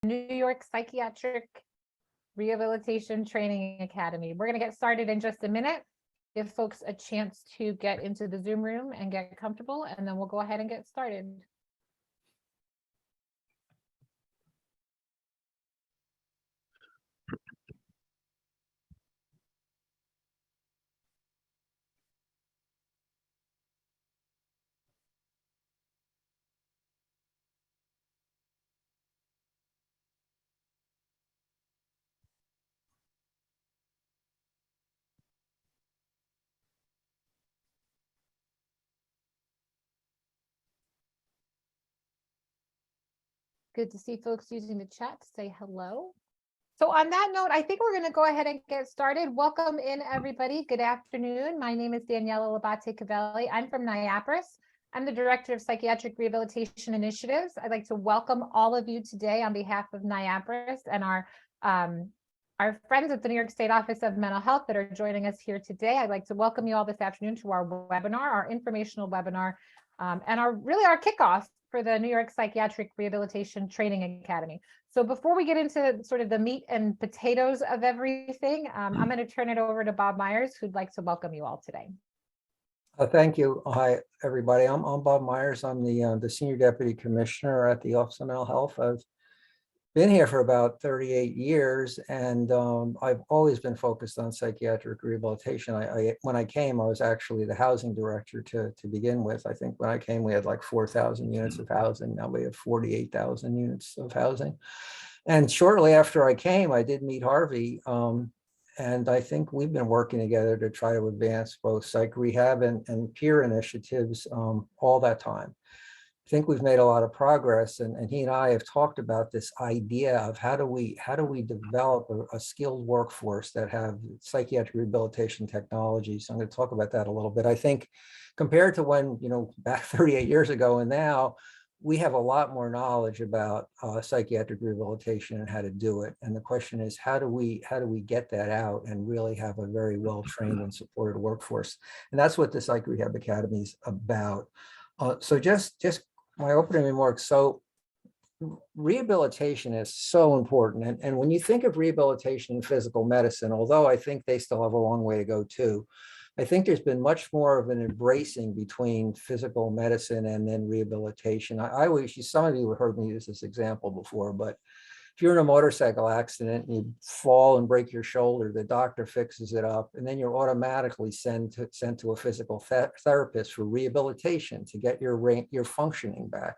New York Psychiatric Rehabilitation Training Academy. We're going to get started in just a minute. Give folks a chance to get into the Zoom room and get comfortable, and then we'll go ahead and get started. Good to see folks using the chat to say hello. So on that note, I think we're going to go ahead and get started. Welcome in, everybody. Good afternoon. My name is Daniela Labate-Cavelli. I'm from NYAPRS. I'm the Director of Psychiatric Rehabilitation Initiatives. I'd like to welcome all of you today on behalf of NYAPRS and our friends at the New York State Office of Mental Health that are joining us here today. I'd like to welcome you all this afternoon to our webinar, our informational webinar, and our kickoff for the New York Psychiatric Rehabilitation Training Academy. So before we get into sort of the meat and potatoes of everything, I'm going to turn it over to Bob Myers, who'd like to welcome you all today. Thank you. Hi, everybody. I'm Bob Myers. I'm the Senior Deputy Commissioner at the Office of Mental Health. I've been here for about 38 years, and I've always been focused on psychiatric rehabilitation. When I came, I was actually the housing director to begin with. I think when I came, we had like 4,000 units of housing. Now we have 48,000 units of housing. And shortly after I came, I did meet Harvey. And I think we've been working together to try to advance both psych rehab and peer initiatives all that time. I think we've made a lot of progress, and he and I have talked about this idea of how do we develop a skilled workforce that have psychiatric rehabilitation technologies. So I'm going to talk about that a little bit. I think compared to when, back 38 years ago and now, we have a lot more knowledge about psychiatric rehabilitation and how to do it. And the question is, how do we get that out and really have a very well-trained and supported workforce? And that's what the Psych Rehab Academy is about. So just my opening remarks. So rehabilitation is so important. And when you think of rehabilitation in physical medicine, although I think they still have a long way to go too, I think there's been much more of an embracing between physical medicine and then rehabilitation. I always, some of you have heard me use this example before, but if you're in a motorcycle accident and you fall and break your shoulder, the doctor fixes it up, and then you're automatically sent to a physical therapist for rehabilitation to get your functioning back.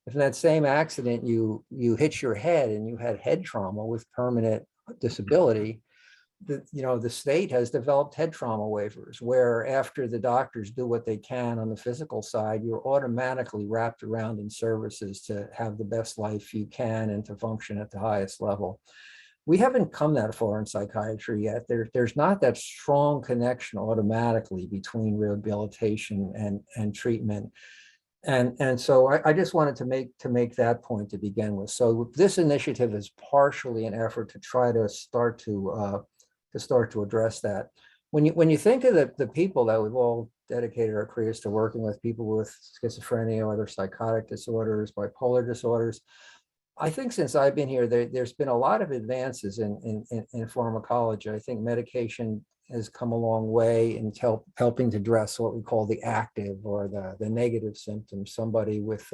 If in that same accident you hit your head and you had head trauma with permanent disability, the state has developed head trauma waivers where after the doctors do what they can on the physical side, you're automatically wrapped around in services to have the best life you can and to function at the highest level. We haven't come that far in psychiatry yet. There's not that strong connection automatically between rehabilitation and treatment. And so I just wanted to make that point to begin with. So this initiative is partially an effort to try to start to address that. When you think of the people that we've all dedicated our careers to working with, people with schizophrenia or other psychotic disorders, bipolar disorders, I think since I've been here, there's been a lot of advances in pharmacology. I think medication has come a long way in helping to address what we call the active or the negative symptoms. Somebody with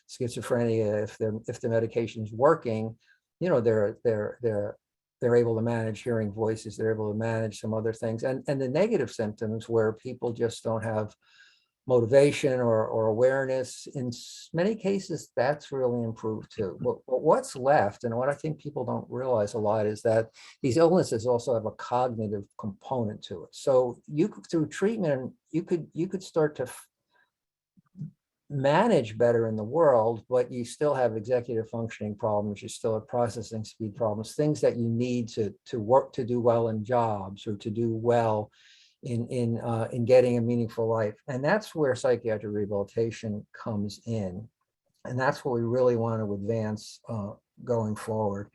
schizophrenia, if the medication is working, they're able to manage hearing voices, they're able to manage some other things. And the negative symptoms where people just don't have motivation or awareness, in many cases, that's really improved too. But what's left, and what I think people don't realize a lot, is that these illnesses also have a cognitive component to it. So through treatment, you could start to manage better in the world, but you still have executive functioning problems, you still have processing speed problems, things that you need to work to do well in jobs or to do well in getting a meaningful life. And that's where psychiatric rehabilitation comes in. And that's what we really want to advance going forward.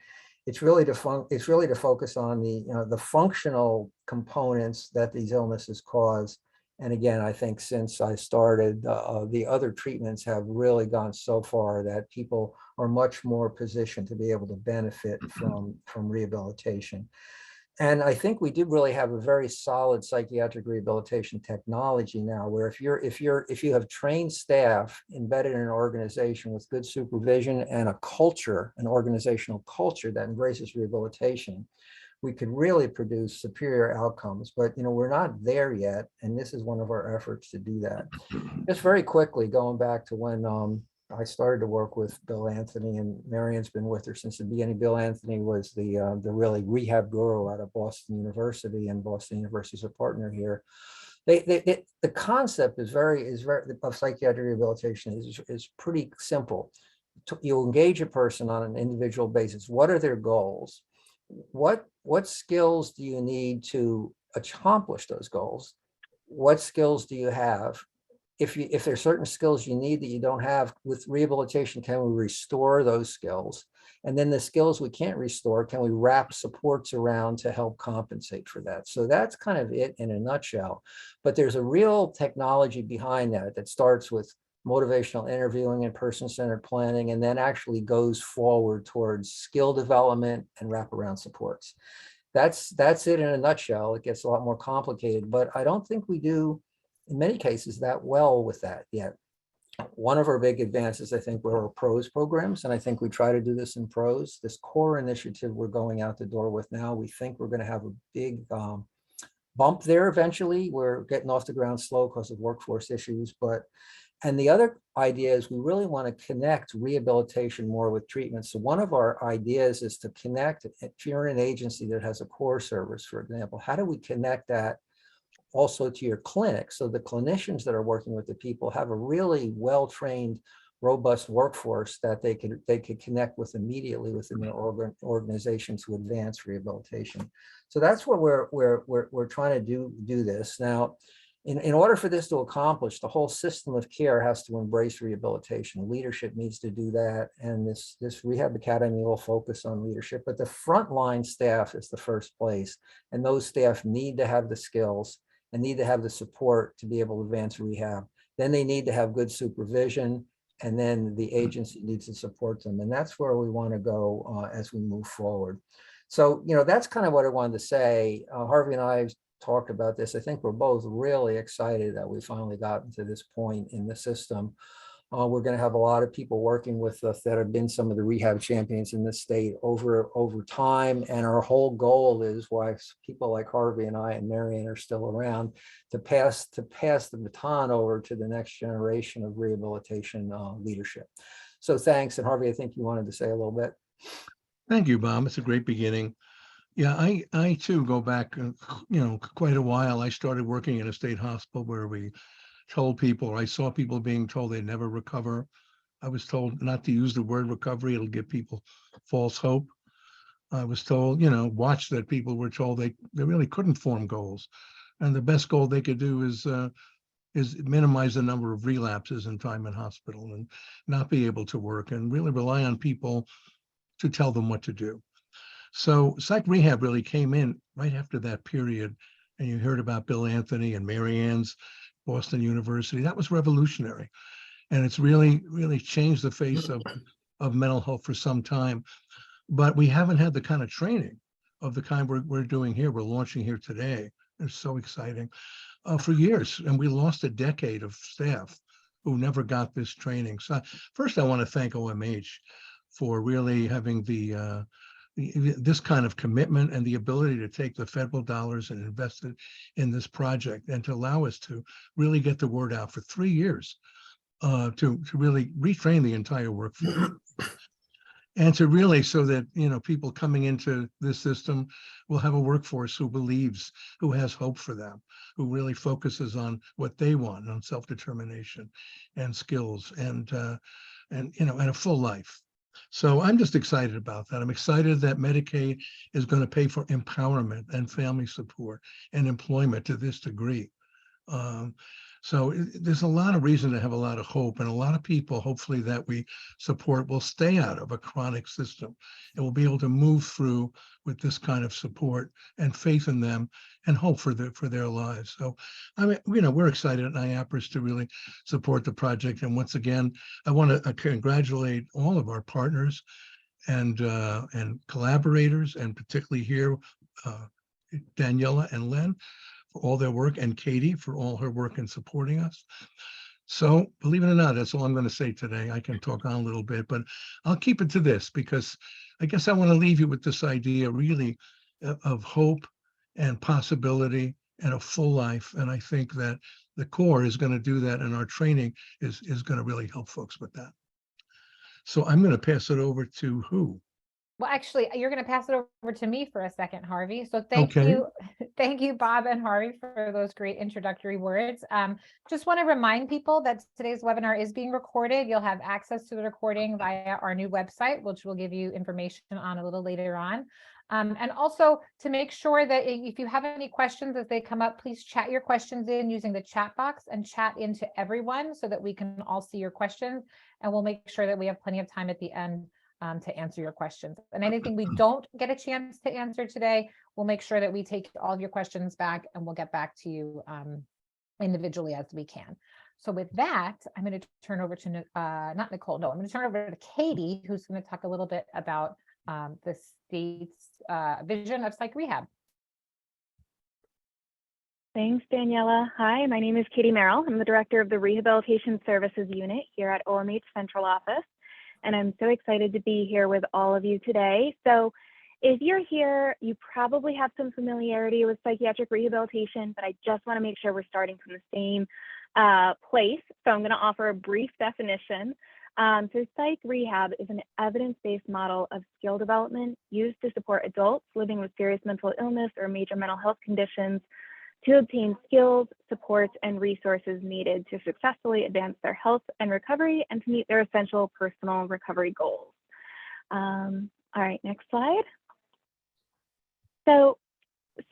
It's really to focus on the functional components that these illnesses cause And again, I think since I started, the other treatments have really gone so far that people are much more positioned to be able to benefit from rehabilitation. And I think we did really have a very solid psychiatric rehabilitation technology now, where if you have trained staff embedded in an organization with good supervision and a culture, an organizational culture that embraces rehabilitation, we could really produce superior outcomes. But we're not there yet, and this is one of our efforts to do that. Just very quickly, going back to when I started to work with Bill Anthony, and Marianne's been with her since the beginning. Bill Anthony was the really rehab guru out of Boston University, and Boston University is a partner here. The concept is very of psychiatric rehabilitation is pretty simple. You engage a person on an individual basis. What are their goals? What skills do you need to accomplish those goals? What skills do you have? If there's certain skills you need that you don't have, with rehabilitation, can we restore those skills? And then the skills we can't restore, can we wrap supports around to help compensate for that? So that's kind of it in a nutshell. But there's a real technology behind that starts with motivational interviewing and person-centered planning, and then actually goes forward towards skill development and wraparound supports. That's it in a nutshell. It gets a lot more complicated, but I don't think we do, in many cases, that well with that yet. One of our big advances, I think, were our PROS programs, and I think we try to do this in PROS. This core initiative we're going out the door with now, we think we're going to have a big bump there eventually. We're getting off the ground slow because of workforce issues, and the other idea is we really want to connect rehabilitation more with treatment. So one of our ideas is to connect, if you're in an agency that has a core service, for example, how do we connect that also to your clinic, so the clinicians that are working with the people have a really well-trained, robust workforce that they could connect with immediately within their organization to advance rehabilitation. So that's what we're trying to do this now. In order for this to accomplish, the whole system of care has to embrace rehabilitation. Leadership needs to do that, and this Rehab Academy will focus on leadership, but the frontline staff is the first place, and those staff need to have the skills and need to have the support to be able to advance rehab. Then they need to have good supervision, and then the agency needs to support them, and that's where we want to go as we move forward. So, that's kind of what I wanted to say. Harvey and I talked about this. I think we're both really excited that we finally gotten to this point in the system. We're going to have a lot of people working with us that have been some of the rehab champions in the state over time. And our whole goal is, why people like Harvey and I and Marianne are still around, to pass the baton over to the next generation of rehabilitation leadership. So thanks. And Harvey, I think you wanted to say a little bit. Thank you, Bob. It's a great beginning. Yeah, I too go back, quite a while. I started working in a state hospital where we told people, or I saw people being told they'd never recover. I was told not to use the word recovery. It'll give people false hope. I was told, watch that people were told they really couldn't form goals. And the best goal they could do is minimize the number of relapses and time in hospital, and not be able to work, and really rely on people to tell them what to do. So psych rehab really came in right after that period. And you heard about Bill Anthony and Marianne's Boston University. That was revolutionary. And it's really, really changed the face of mental health for some time. But we haven't had the kind of training of the kind we're doing here, we're launching here today. It's so exciting for years. And we lost a decade of staff who never got this training. So first, I want to thank OMH for really having this kind of commitment and the ability to take the federal dollars and invest it in this project, and to allow us to really get the word out for 3 years, to really retrain the entire workforce. And to really, so that, people coming into this system will have a workforce who believes, who has hope for them, who really focuses on what they want, on self-determination and skills and a full life. So I'm just excited about that. I'm excited that Medicaid is going to pay for empowerment and family support and employment to this degree. So there's a lot of reason to have a lot of hope, and a lot of people, hopefully, that we support will stay out of a chronic system and will be able to move through with this kind of support and faith in them and hope for their lives. So, I mean, we're excited at NYAPRS to really support the project. And once again, I want to congratulate all of our partners and collaborators, and particularly here, Daniela and Len, for all their work, and Katie for all her work in supporting us. So believe it or not, that's all I'm going to say today. I can talk on a little bit, but I'll keep it to this, because I guess I want to leave you with this idea really of hope and possibility and a full life. And I think that the core is going to do that, and our training is going to really help folks with that. So I'm going to pass it over to who? Well, actually, you're going to pass it over to me for a second, Harvey. So thank you, Bob and Harvey, for those great introductory words. Just want to remind people that today's webinar is being recorded. You'll have access to the recording via our new website, which we'll give you information on a little later on. And also to make sure that if you have any questions as they come up, please chat your questions in using the chat box and chat into everyone so that we can all see your questions. And we'll make sure that we have plenty of time at the end to answer your questions. And anything we don't get a chance to answer today, we'll make sure that we take all of your questions back, and we'll get back to you individually as we can. So with that, I'm going to turn over to, not Nicole, no, I'm going to turn over to Katie, who's going to talk a little bit about the state's vision of psych rehab. Thanks, Daniela. Hi, my name is Katie Merrill. I'm the director of the Rehabilitation Services Unit here at OMH Central Office. And I'm so excited to be here with all of you today. So if you're here, you probably have some familiarity with psychiatric rehabilitation, but I just want to make sure we're starting from the same place. So I'm going to offer a brief definition. So psych rehab is an evidence-based model of skill development used to support adults living with serious mental illness or major mental health conditions to obtain skills, supports, and resources needed to successfully advance their health and recovery and to meet their essential personal recovery goals. All right, next slide. So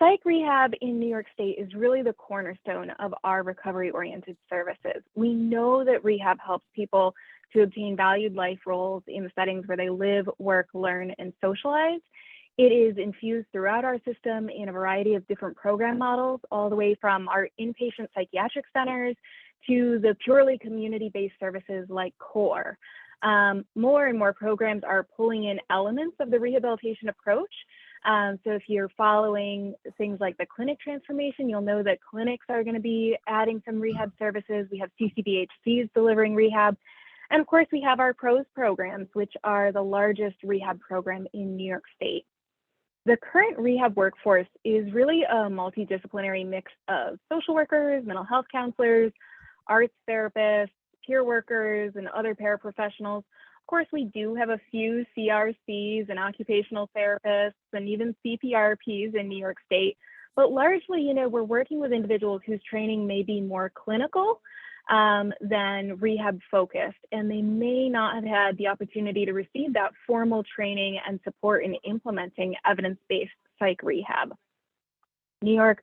psych rehab in New York State is really the cornerstone of our recovery-oriented services. We know that rehab helps people to obtain valued life roles in the settings where they live, work, learn, and socialize. It is infused throughout our system in a variety of different program models, all the way from our inpatient psychiatric centers to the purely community-based services like CORE. More and more programs are pulling in elements of the rehabilitation approach. So if you're following things like the clinic transformation, you'll know that clinics are going to be adding some rehab services. We have CCBHCs delivering rehab. And of course, we have our PROS programs, which are the largest rehab program in New York State. The current rehab workforce is really a multidisciplinary mix of social workers, mental health counselors, arts therapists, peer workers, and other paraprofessionals. Of course, we do have a few CRCs and occupational therapists and even CPRPs in New York State, but largely, we're working with individuals whose training may be more clinical than rehab focused, and they may not have had the opportunity to receive that formal training and support in implementing evidence-based psych rehab. New York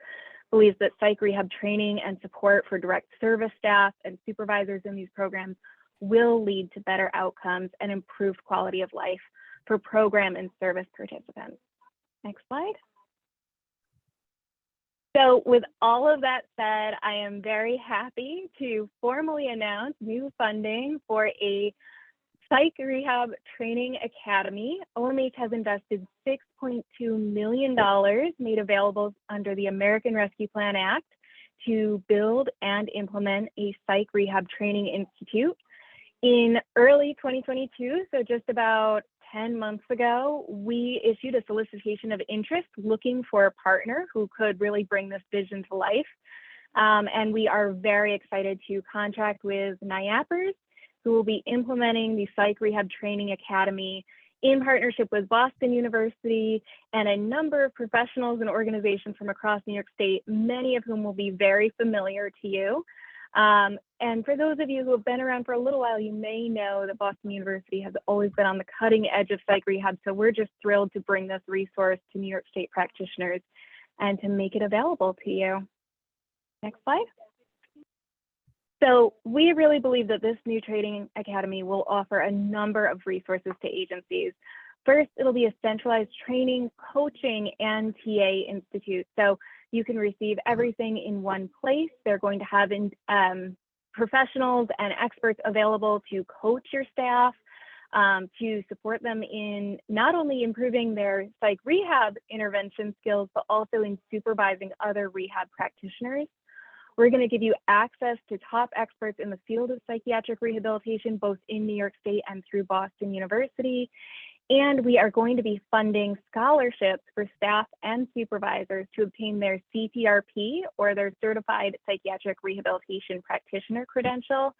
believes that psych rehab training and support for direct service staff and supervisors in these programs will lead to better outcomes and improved quality of life for program and service participants. Next slide. So with all of that said, I am very happy to formally announce new funding for a Psych Rehab Training Academy. OMH has invested $6.2 million made available under the American Rescue Plan Act to build and implement a Psych Rehab Training Institute. In early 2022, so just about 10 months ago, we issued a solicitation of interest looking for a partner who could really bring this vision to life. And we are very excited to contract with NYAPRS, who will be implementing the Psych Rehab Training Academy in partnership with Boston University and a number of professionals and organizations from across New York State, many of whom will be very familiar to you. And for those of you who have been around for a little while, you may know that Boston University has always been on the cutting edge of psych rehab. So we're just thrilled to bring this resource to New York State practitioners and to make it available to you. Next slide. So we really believe that this new training academy will offer a number of resources to agencies. First, it'll be a centralized training, coaching, and TA institute. So you can receive everything in one place. They're going to have professionals and experts available to coach your staff, to support them in not only improving their psych rehab intervention skills, but also in supervising other rehab practitioners. We're going to give you access to top experts in the field of psychiatric rehabilitation, both in New York State and through Boston University. And we are going to be funding scholarships for staff and supervisors to obtain their CPRP, or their Certified Psychiatric Rehabilitation Practitioner credential.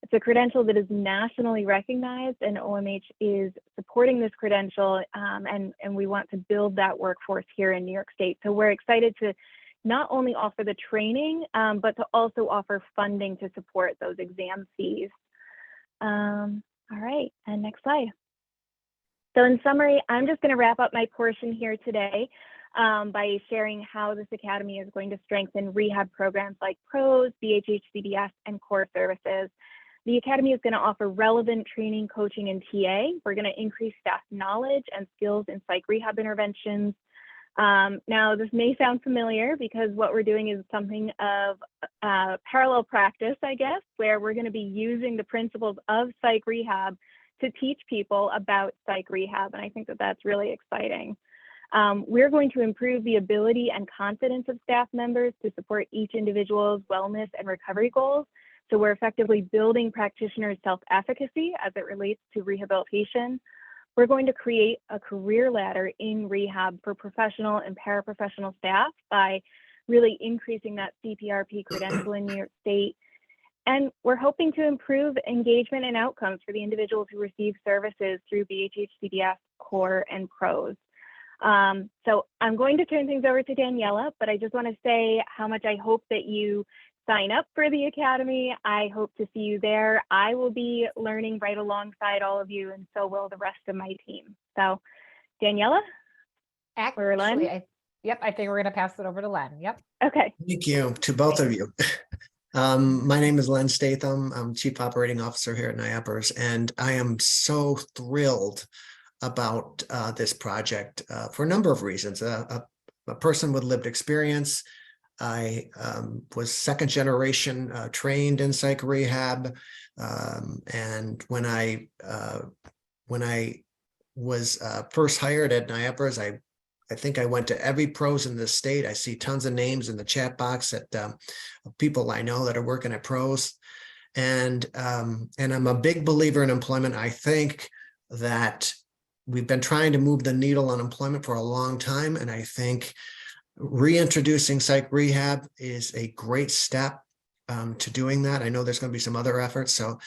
It's a credential that is nationally recognized, and OMH is supporting this credential, and we want to build that workforce here in New York State. So we're excited to not only offer the training, but to also offer funding to support those exam fees. All right, and next slide. So in summary, I'm just going to wrap up my portion here today by sharing how this academy is going to strengthen rehab programs like PROS, BHHCBS, and core services. The academy is going to offer relevant training, coaching, and TA. We're going to increase staff knowledge and skills in psych rehab interventions. Now, this may sound familiar because what we're doing is something of parallel practice, I guess, where we're going to be using the principles of psych rehab to teach people about psych rehab, and I think that that's really exciting. We're going to improve the ability and confidence of staff members to support each individual's wellness and recovery goals. So we're effectively building practitioners' self-efficacy as it relates to rehabilitation. We're going to create a career ladder in rehab for professional and paraprofessional staff by really increasing that CPRP credential in New York State. And we're hoping to improve engagement and outcomes for the individuals who receive services through BHHCBS, CORE, and PROS. So I'm going to turn things over to Daniela, but I just want to say how much I hope that you sign up for the academy. I hope to see you there. I will be learning right alongside all of you, and so will the rest of my team. So Daniela? Or Len? Yep, I think we're going to pass it over to Len. Yep. Okay. Thank you to both of you. My name is Len Statham. I'm Chief Operating Officer here at NYAPRS, and I am so thrilled about this project for a number of reasons. A person with lived experience. I was second generation trained in psych rehab, and when I was first hired at NYAPRS, I think I went to every PROS in the state. I see tons of names in the chat box that people I know that are working at PROS, and I'm a big believer in employment. I think that we've been trying to move the needle on employment for a long time, and I think reintroducing psych rehab is a great step to doing that. I know there's going to be some other efforts. So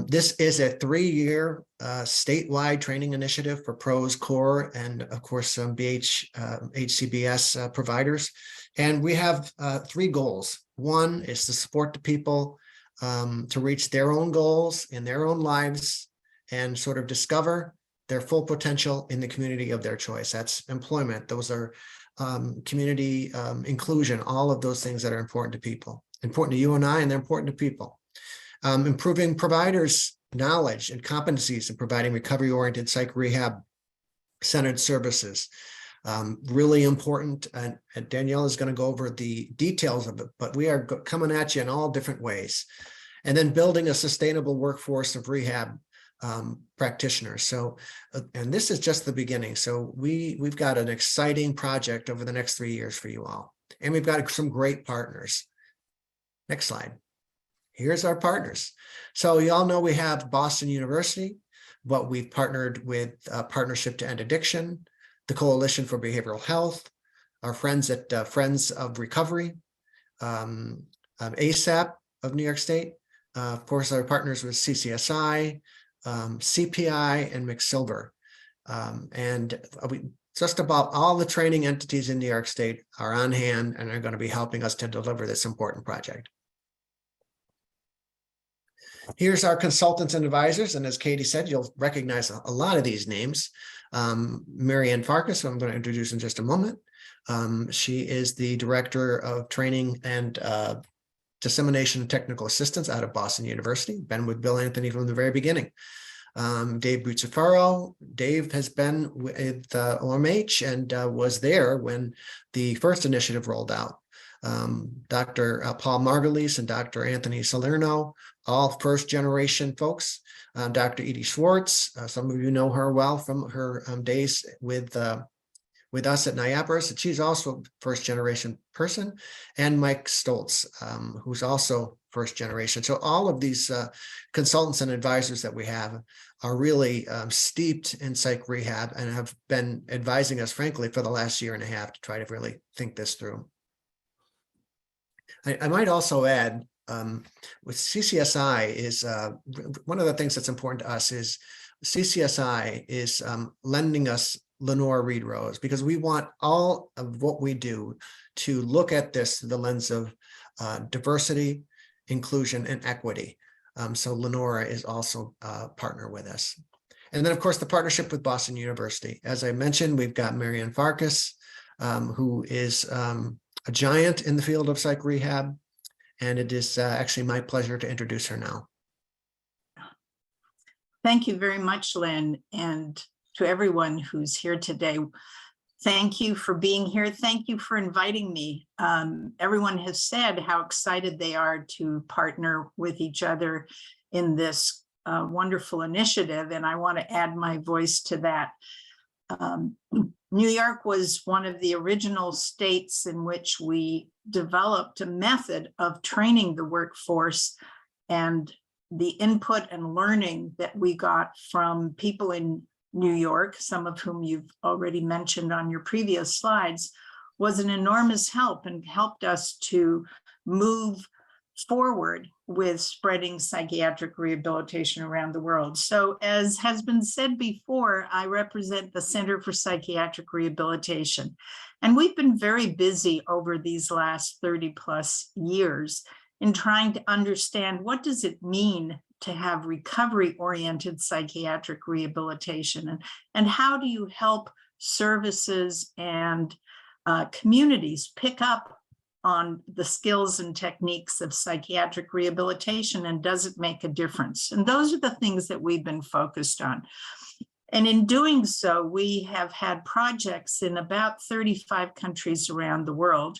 this is a 3-year statewide training initiative for PROS, CORE, and of course some HCBS providers. And we have 3 goals. One is to support the people to reach their own goals in their own lives and sort of discover their full potential in the community of their choice. That's employment. Those are community inclusion, all of those things that are important to people, important to you and I, and they're important to people. Improving providers' knowledge and competencies in providing recovery-oriented psych rehab-centered services. Really important, and Danielle is going to go over the details of it, but we are coming at you in all different ways. And then building a sustainable workforce of rehab practitioners. So, and this is just the beginning. So we've got an exciting project over the next 3 years for you all. And we've got some great partners. Next slide. Here's our partners. So you all know we have Boston University, but we've partnered with Partnership to End Addiction, the Coalition for Behavioral Health, our friends at Friends of Recovery, ASAP of New York State. Of course, our partners with CCSI, CPI, and McSilver. And just about all the training entities in New York State are on hand and are going to be helping us to deliver this important project. Here's our consultants and advisors. And as Katie said, you'll recognize a lot of these names. Mary Ann Farkas, who I'm going to introduce in just a moment. She is the Director of Training and Dissemination and Technical Assistance out of Boston University. Been with Bill Anthony from the very beginning. Dave Bucefaro. Dave has been with OMH and was there when the first initiative rolled out. Dr. Paul Margulies and Dr. Anthony Salerno, all first generation folks. Dr. Edie Schwartz, some of you know her well from her days with us at NYAPRS, and she's also a first generation person, and Mike Stoltz, who's also first generation. So all of these consultants and advisors that we have are really steeped in psych rehab and have been advising us, frankly, for the last year and a half to try to really think this through. I might also add, with CCSI is one of the things that's important to us is CCSI is lending us Lenore Reed Rose, because we want all of what we do to look at this through the lens of diversity, inclusion, and equity. So Lenora is also a partner with us. And then, of course, the partnership with Boston University. As I mentioned, we've got Marianne Farkas, who is a giant in the field of psych rehab. And it is actually my pleasure to introduce her now. Thank you very much, Lynn, and to everyone who's here today. Thank you for being here. Thank you for inviting me. Everyone has said how excited they are to partner with each other in this wonderful initiative, and I want to add my voice to that. New York was one of the original states in which we developed a method of training the workforce, and the input and learning that we got from people in New York, some of whom you've already mentioned on your previous slides, was an enormous help and helped us to move forward with spreading psychiatric rehabilitation around the world. So as has been said before, I represent the Center for Psychiatric Rehabilitation. And we've been very busy over these last 30+ years in trying to understand, what does it mean to have recovery-oriented psychiatric rehabilitation, and how do you help services and communities pick up on the skills and techniques of psychiatric rehabilitation, and does it make a difference? And those are the things that we've been focused on. And in doing so, we have had projects in about 35 countries around the world.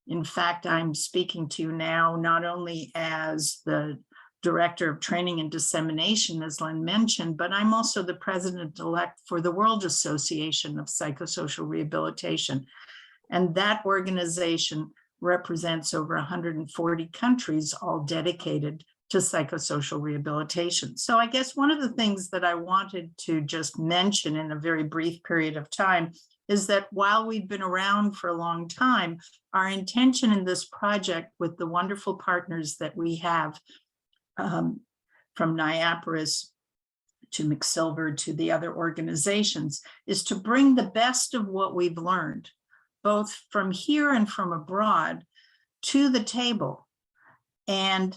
In fact, I'm speaking to you now not only as the Director of Training and Dissemination, as Len mentioned, but I'm also the President-elect for the World Association of Psychosocial Rehabilitation. And that organization represents over 140 countries, all dedicated to psychosocial rehabilitation. So I guess one of the things that I wanted to just mention in a very brief period of time is that while we've been around for a long time, our intention in this project with the wonderful partners that we have, from NYAPRS to McSilver to the other organizations, is to bring the best of what we've learned, both from here and from abroad, to the table. And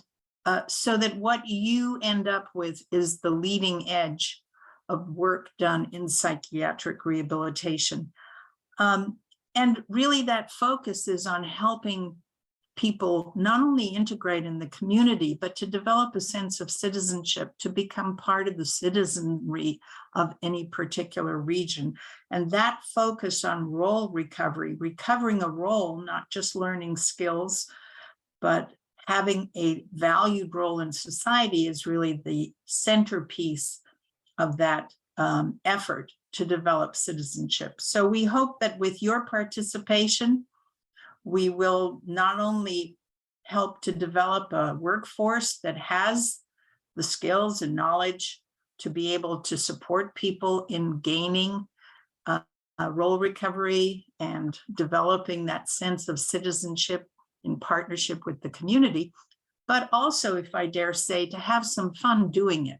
so that what you end up with is the leading edge of work done in psychiatric rehabilitation. And really that focus is on helping people not only integrate in the community, but to develop a sense of citizenship, to become part of the citizenry of any particular region. And that focus on role recovery, recovering a role, not just learning skills, but having a valued role in society, is really the centerpiece of that effort to develop citizenship. So we hope that with your participation, we will not only help to develop a workforce that has the skills and knowledge to be able to support people in gaining role recovery and developing that sense of citizenship in partnership with the community, but also, if I dare say, to have some fun doing it.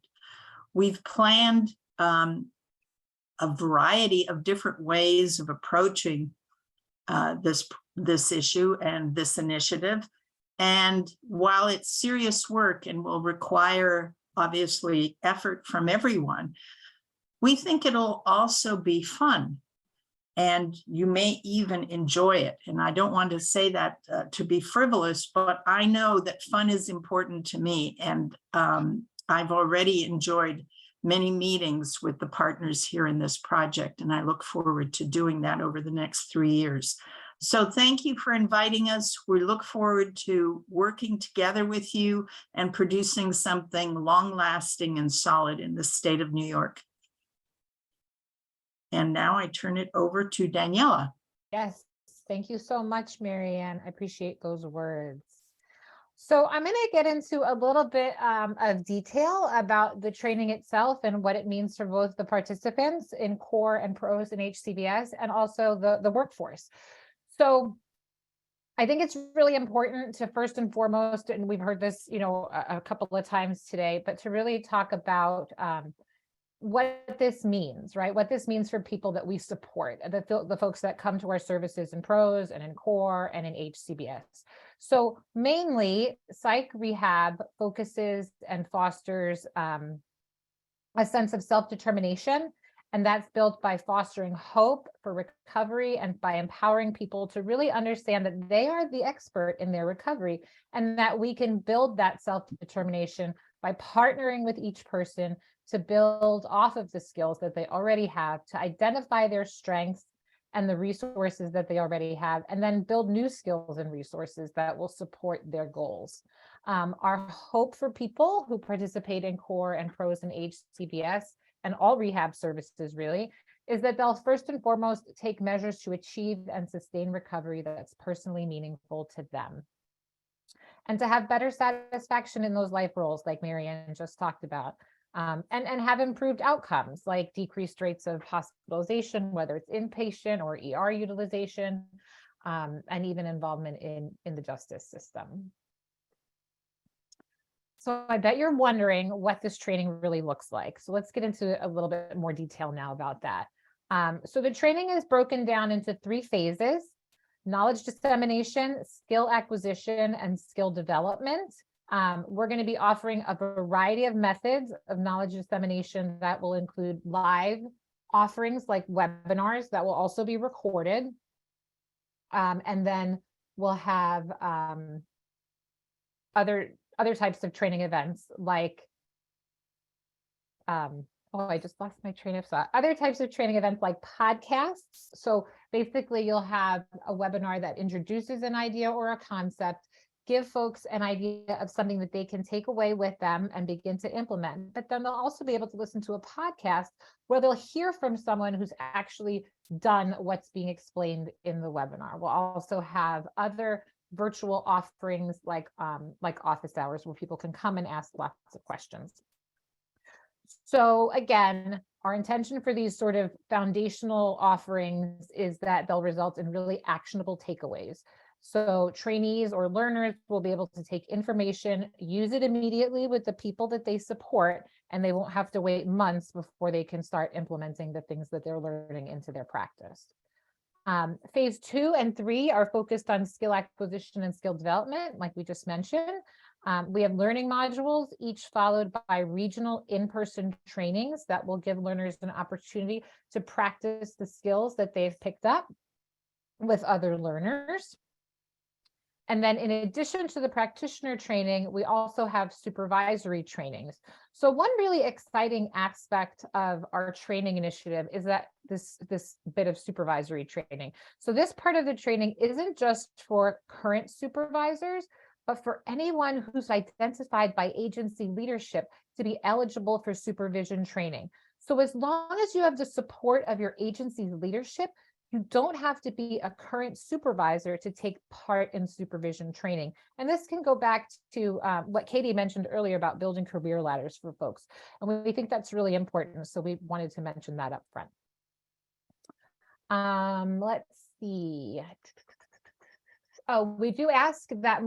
We've planned a variety of different ways of approaching this issue and this initiative. And while it's serious work and will require, obviously, effort from everyone, we think it'll also be fun. and you may even enjoy it. And I don't want to say that to be frivolous, but I know that fun is important to me. And I've already enjoyed many meetings with the partners here in this project, and I look forward to doing that over the next 3 years. So thank you for inviting us. We look forward to working together with you and producing something long-lasting and solid in the state of New York. And now I turn it over to Daniela. Yes, thank you so much, Marianne. I appreciate those words. So I'm going to get into a little bit of detail about the training itself and what it means for both the participants in core and pros and HCBS, and also the workforce. So I think it's really important to first and foremost, and we've heard this, a couple of times today, but to really talk about what this means, right? What this means for people that we support, the folks that come to our services in pros and in core and in HCBS. So mainly psych rehab focuses and fosters a sense of self-determination, and that's built by fostering hope for recovery and by empowering people to really understand that they are the expert in their recovery, and that we can build that self-determination by partnering with each person to build off of the skills that they already have, to identify their strengths and the resources that they already have, and then build new skills and resources that will support their goals. Our hope for people who participate in core and pros and HCBS and all rehab services really is that they'll first and foremost take measures to achieve and sustain recovery that's personally meaningful to them, and to have better satisfaction in those life roles like Marianne just talked about. And have improved outcomes like decreased rates of hospitalization, whether it's inpatient or ER utilization, and even involvement in the justice system. So I bet you're wondering what this training really looks like. So let's get into a little bit more detail now about that. So the training is broken down into 3 phases: knowledge dissemination, skill acquisition, and skill development. We're going to be offering a variety of methods of knowledge dissemination that will include live offerings like webinars that will also be recorded. And then we'll have other types of training events like, I just lost my train of thought. Other types of training events like podcasts. So basically you'll have a webinar that introduces an idea or a concept, give folks an idea of something that they can take away with them and begin to implement. But then they'll also be able to listen to a podcast where they'll hear from someone who's actually done what's being explained in the webinar. We'll also have other virtual offerings like office hours where people can come and ask lots of questions. So again, our intention for these sort of foundational offerings is that they'll result in really actionable takeaways. So trainees or learners will be able to take information, use it immediately with the people that they support, and they won't have to wait months before they can start implementing the things that they're learning into their practice. Phase 2 and 3 are focused on skill acquisition and skill development, like we just mentioned. We have learning modules, each followed by regional in-person trainings that will give learners an opportunity to practice the skills that they've picked up with other learners. And then in addition to the practitioner training, we also have supervisory trainings. So one really exciting aspect of our training initiative is that this bit of supervisory training. So this part of the training isn't just for current supervisors, but for anyone who's identified by agency leadership to be eligible for supervision training. So as long as you have the support of your agency's leadership, you don't have to be a current supervisor to take part in supervision training. And this can go back to what Katie mentioned earlier about building career ladders for folks. And we think that's really important. So we wanted to mention that up front. Let's see. Oh, we do ask that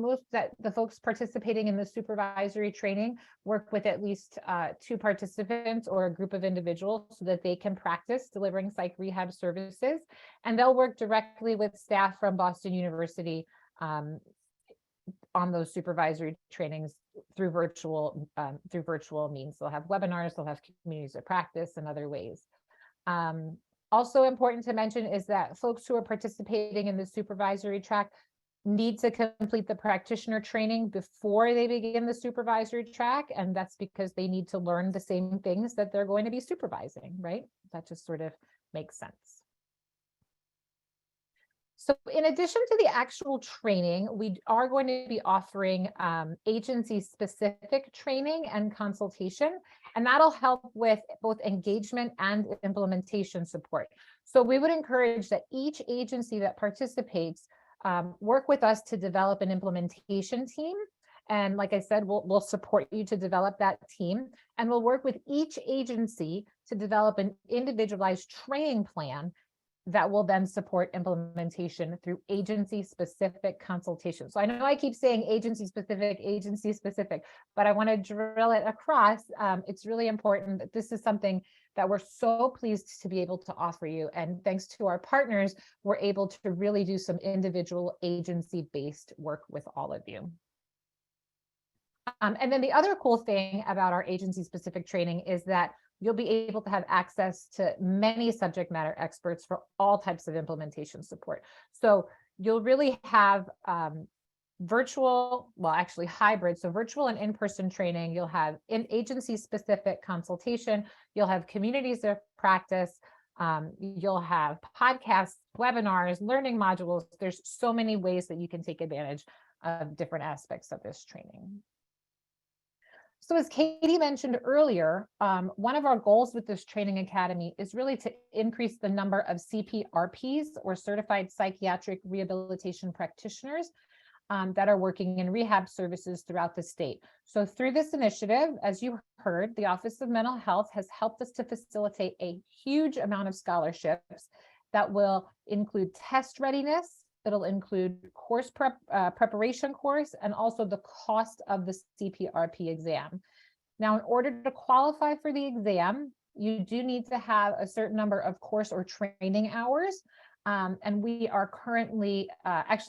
the folks participating in the supervisory training work with at least 2 participants or a group of individuals so that they can practice delivering psych rehab services. And they'll work directly with staff from Boston University on those supervisory trainings through virtual means. They'll have webinars, they'll have communities of practice and other ways. Also important to mention is that folks who are participating in the supervisory track need to complete the practitioner training before they begin the supervisory track. And that's because they need to learn the same things that they're going to be supervising, right? That just sort of makes sense. So in addition to the actual training, we are going to be offering agency-specific training and consultation, and that'll help with both engagement and implementation support. So we would encourage that each agency that participates work with us to develop an implementation team. And like I said, we'll support you to develop that team, and we'll work with each agency to develop an individualized training plan that will then support implementation through agency-specific consultation. So I know I keep saying agency-specific, but I want to drill it across. It's really important that this is something that we're so pleased to be able to offer you. And thanks to our partners, we're able to really do some individual agency-based work with all of you. And then the other cool thing about our agency-specific training is that you'll be able to have access to many subject matter experts for all types of implementation support. So you'll really have virtual, well, actually hybrid, so virtual and in-person training. You'll have agency-specific consultation. You'll have communities of practice. You'll have podcasts, webinars, learning modules. There's so many ways that you can take advantage of different aspects of this training. So as Katie mentioned earlier, one of our goals with this training academy is really to increase the number of CPRPs, or certified psychiatric rehabilitation practitioners, that are working in rehab services throughout the state. So through this initiative, as you heard, the Office of Mental Health has helped us to facilitate a huge amount of scholarships that will include test readiness. It'll include course preparation course, and also the cost of the CPRP exam. Now, in order to qualify for the exam, you do need to have a certain number of course or training hours. And we are currently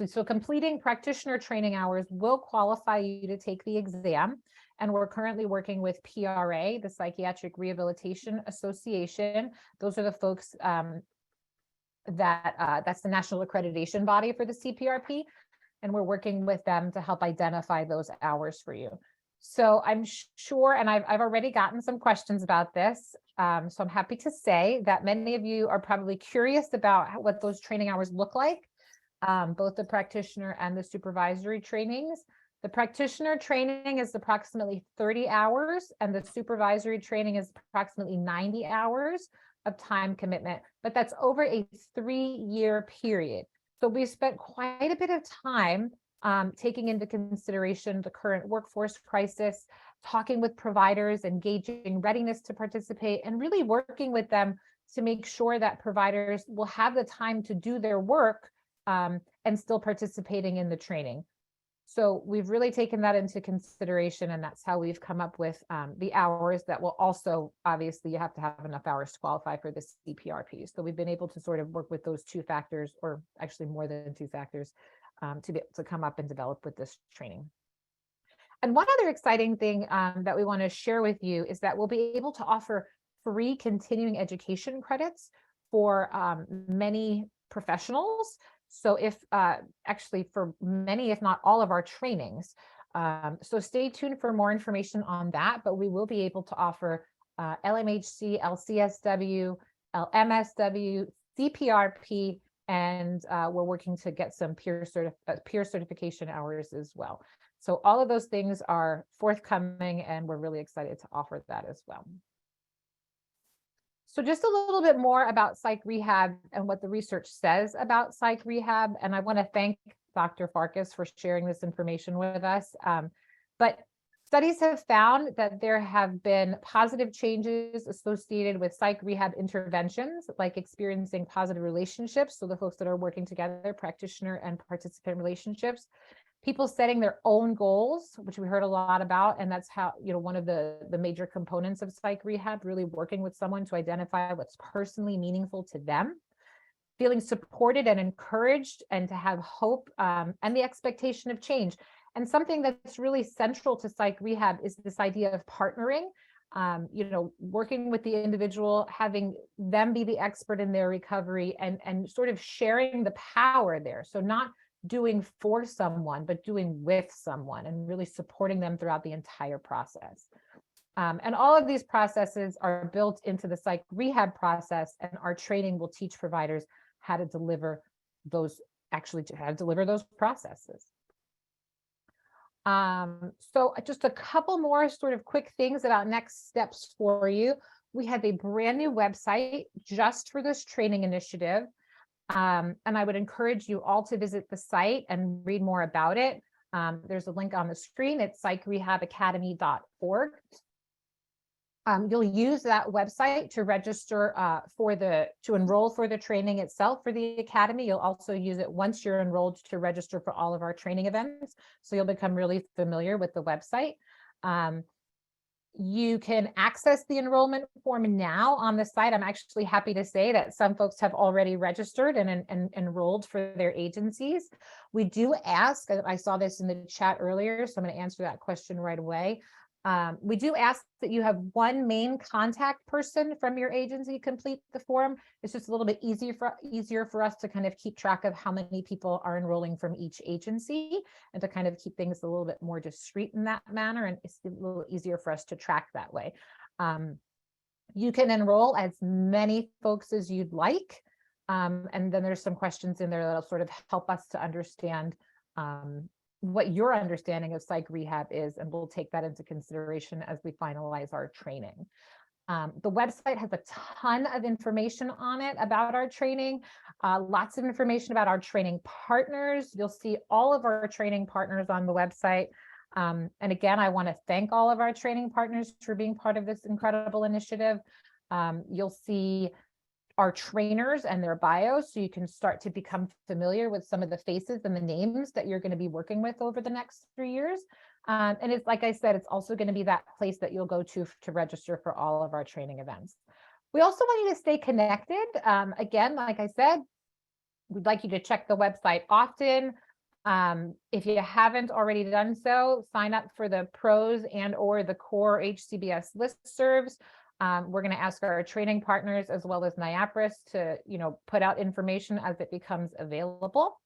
so completing practitioner training hours will qualify you to take the exam. And we're currently working with PRA, the Psychiatric Rehabilitation Association. Those are the folks that's the national accreditation body for the CPRP, and we're working with them to help identify those hours for you. So I'm sure, and I've already gotten some questions about this, so I'm happy to say that many of you are probably curious about what those training hours look like, both the practitioner and the supervisory trainings. The practitioner training is approximately 30 hours, and the supervisory training is approximately 90 hours of time commitment, but that's over a 3-year period. So we spent quite a bit of time taking into consideration the current workforce crisis, talking with providers, engaging readiness to participate, and really working with them to make sure that providers will have the time to do their work and still participating in the training. So we've really taken that into consideration, and that's how we've come up with the hours that will also, obviously, you have to have enough hours to qualify for the CPRP. So we've been able to sort of work with those 2 factors, or actually more than 2 factors, to be able to come up and develop with this training. And one other exciting thing that we want to share with you is that we'll be able to offer free continuing education credits for many professionals. So if actually for many, if not all of our trainings. So stay tuned for more information on that, but we will be able to offer LMHC, LCSW, LMSW, CPRP, and we're working to get some peer certification hours as well. So all of those things are forthcoming, and we're really excited to offer that as well. So just a little bit more about psych rehab and what the research says about psych rehab. And I want to thank Dr. Farkas for sharing this information with us. But studies have found that there have been positive changes associated with psych rehab interventions, like experiencing positive relationships. So the folks that are working together, practitioner and participant relationships, people setting their own goals, which we heard a lot about. And that's how, one of the major components of psych rehab, really working with someone to identify what's personally meaningful to them, feeling supported and encouraged, and to have hope and the expectation of change. And something that's really central to psych rehab is this idea of partnering. working with the individual, having them be the expert in their recovery, and sort of sharing the power there. So not doing for someone, but doing with someone, and really supporting them throughout the entire process. And all of these processes are built into the psych rehab process, and our training will teach providers how to deliver those, how to deliver those processes. So just a couple more sort of quick things about next steps for you. We have a brand new website just for this training initiative. And I would encourage you all to visit the site and read more about it. There's a link on the screen. It's psychrehabacademy.org. You'll use that website to register to enroll for the training itself for the academy. You'll also use it once you're enrolled to register for all of our training events. So you'll become really familiar with the website. You can access the enrollment form now on the site. I'm actually happy to say that some folks have already registered and enrolled for their agencies. We do ask, I saw this in the chat earlier, so I'm going to answer that question right away. We do ask that you have one main contact person from your agency complete the form. It's just a little bit easier for us to kind of keep track of how many people are enrolling from each agency, and to kind of keep things a little bit more discreet in that manner. And it's a little easier for us to track that way. You can enroll as many folks as you'd like. And then there's some questions in there that'll sort of help us to understand what your understanding of psych rehab is, and we'll take that into consideration as we finalize our training. The website has a ton of information on it about our training, lots of information about our training partners. You'll see all of our training partners on the website. And again, I want to thank all of our training partners for being part of this incredible initiative. You'll see our trainers and their bios, so you can start to become familiar with some of the faces and the names that you're going to be working with over the next 3 years. And it's, like I said, it's also going to be that place that you'll go to register for all of our training events. We also want you to stay connected. Again, like I said, we'd like you to check the website often. If you haven't already done so, sign up for the pros and/or the core HCBS listservs. We're going to ask our training partners as well as NYAPRS to, put out information as it becomes available.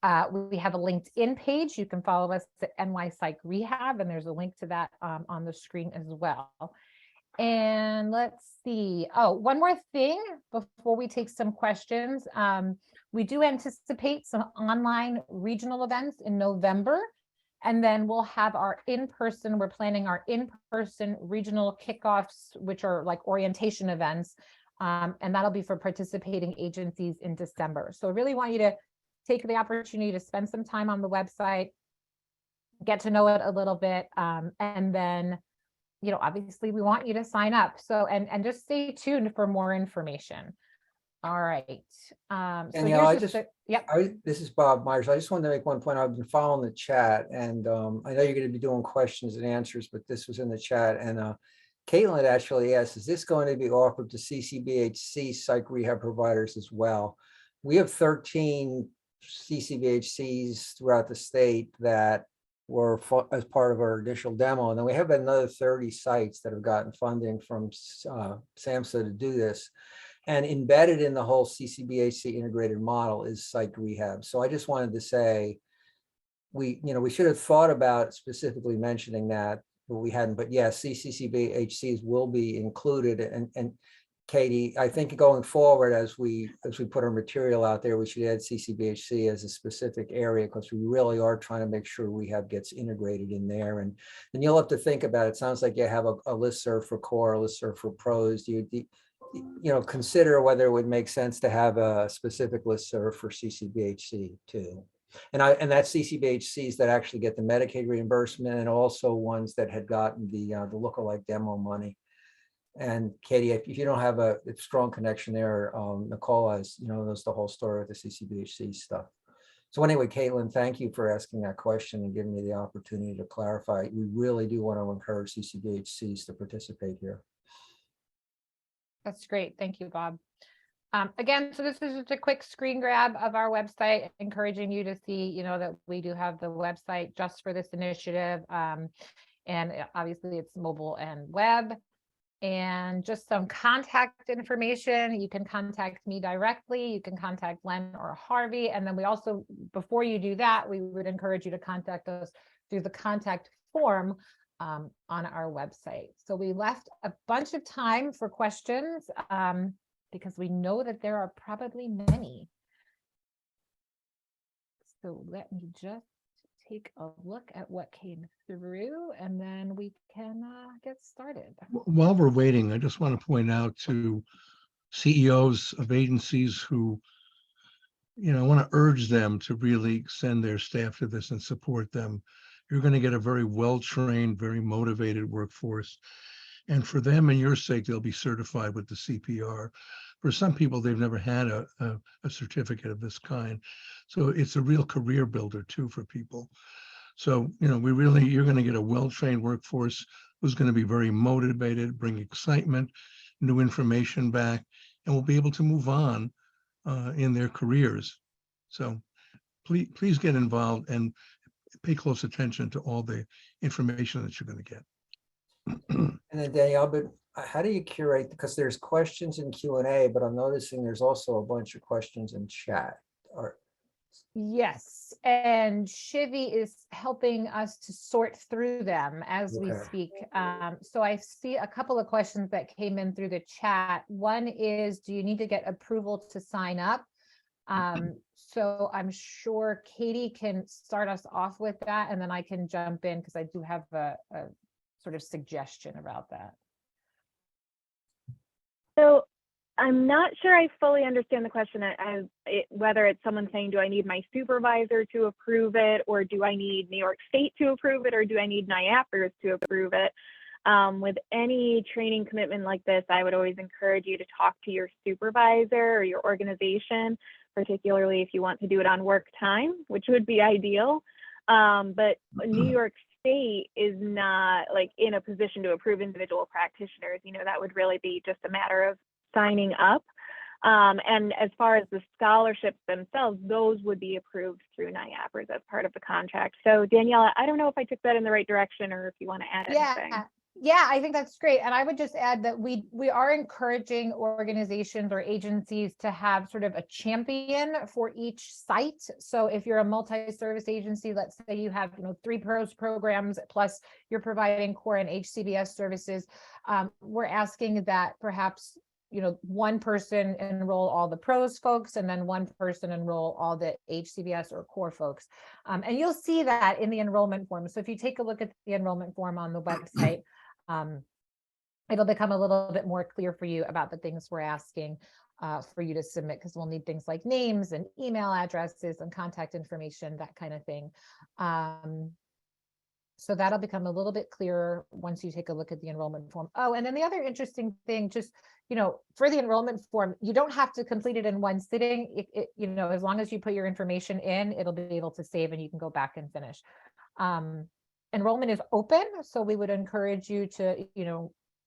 We have a LinkedIn page. You can follow us at NY Psych Rehab, and there's a link to that on the screen as well. And let's see. Oh, one more thing before we take some questions. We do anticipate some online regional events in November. And then we'll have we're planning our in-person regional kickoffs, which are like orientation events. And that'll be for participating agencies in December. So I really want you to take the opportunity to spend some time on the website, get to know it a little bit. And then, obviously we want you to sign up. So, and just stay tuned for more information. All right. Danielle, yep. This is Bob Myers. I just wanted to make one point. I've been following the chat, and I know you're going to be doing questions and answers, but this was in the chat. And Caitlin actually asked, is this going to be offered to CCBHC psych rehab providers as well? We have 13 CCBHCs throughout the state that were as part of our initial demo. And then we have another 30 sites that have gotten funding from SAMHSA to do this. And embedded in the whole CCBHC integrated model is psych rehab. So I just wanted to say, we should have thought about specifically mentioning that, but we hadn't. But yes, CCBHCs will be included. And Katie, I think going forward, as we put our material out there, we should add CCBHC as a specific area, because we really are trying to make sure rehab gets integrated in there. And then you'll have to think about it. It sounds like you have a listserv for core, a listserv for pros. Consider whether it would make sense to have a specific listserv for CCBHC too. And that's CCBHCs that actually get the Medicaid reimbursement, and also ones that had gotten the lookalike demo money. And Katie, if you don't have a strong connection there, Nicole knows the whole story with the CCBHC stuff. So anyway, Caitlin, thank you for asking that question and giving me the opportunity to clarify. We really do want to encourage CCBHCs to participate here. That's great. Thank you, Bob. Again, so this is just a quick screen grab of our website, encouraging you to see, that we do have the website just for this initiative. And obviously it's mobile and web. And just some contact information. You can contact me directly. You can contact Len or Harvey. And then we also, before you do that, we would encourage you to contact us through the contact form on our website. So we left a bunch of time for questions because we know that there are probably many. So let me just take a look at what came through and then we can get started. While we're waiting, I just want to point out to CEOs of agencies who, I want to urge them to really send their staff to this and support them. You're going to get a very well-trained, very motivated workforce. And for them and your sake, they'll be certified with the CPR. For some people, they've never had a certificate of this kind. So it's a real career builder too for people. So, you're going to get a well-trained workforce who's going to be very motivated, bring excitement, new information back, and will be able to move on in their careers. So please get involved and pay close attention to all the information that you're going to get. And then Danielle, but how do you curate, because there's questions in Q&A, but I'm noticing there's also a bunch of questions in chat. Yes, and Shivy is helping us to sort through them as we Okay. speak. So I see a couple of questions that came in through the chat. One is, do you need to get approval to sign up? So I'm sure Katie can start us off with that, and then I can jump in because I do have a sort of suggestion about that. So I'm not sure I fully understand the question as whether it's someone saying, do I need my supervisor to approve it, or do I need New York State to approve it, or do I need NYAPRS to approve it? With any training commitment like this, I would always encourage you to talk to your supervisor or your organization, particularly if you want to do it on work time, which would be ideal. But New York State is not in a position to approve individual practitioners. That would really be just a matter of signing up. And as far as the scholarships themselves, those would be approved through NYAPRS as part of the contract. So Daniela, I don't know if I took that in the right direction or if you want to add anything. Yeah, I think that's great. And I would just add that we are encouraging organizations or agencies to have sort of a champion for each site. So if you're a multi-service agency, let's say you have 3 PROS programs, plus you're providing core and HCBS services, we're asking that perhaps one person enroll all the PROS folks, and then one person enroll all the HCBS or core folks. And you'll see that in the enrollment form. So if you take a look at the enrollment form on the website, it'll become a little bit more clear for you about the things we're asking for you to submit, because we'll need things like names and email addresses and contact information, that kind of thing. So that'll become a little bit clearer once you take a look at the enrollment form. Oh, and then the other interesting thing, just, for the enrollment form, you don't have to complete it in one sitting. As long as you put your information in, it'll be able to save and you can go back and finish. Enrollment is open, so we would encourage you to,